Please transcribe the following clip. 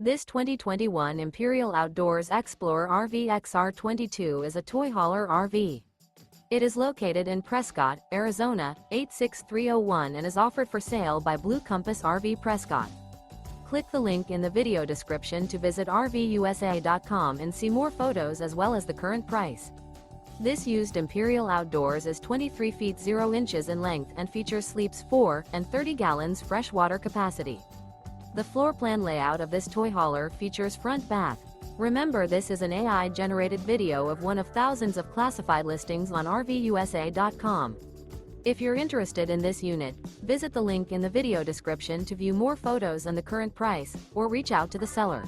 This 2021 Imperial Outdoors XploreRV XR22 is a toy hauler RV. It is located in Prescott, Arizona, 86301 and is offered for sale by Blue Compass RV Prescott. Click the link in the video description to visit RVUSA.com and see more photos as well as the current price. This used Imperial Outdoors is 23 feet 0 inches in length and features sleeps 4 and 30 gallons fresh water capacity. The floor plan layout of this toy hauler features front bath. Remember, this is an AI-generated video of one of thousands of classified listings on RVUSA.com. If you're interested in this unit, visit the link in the video description to view more photos and the current price, or reach out to the seller.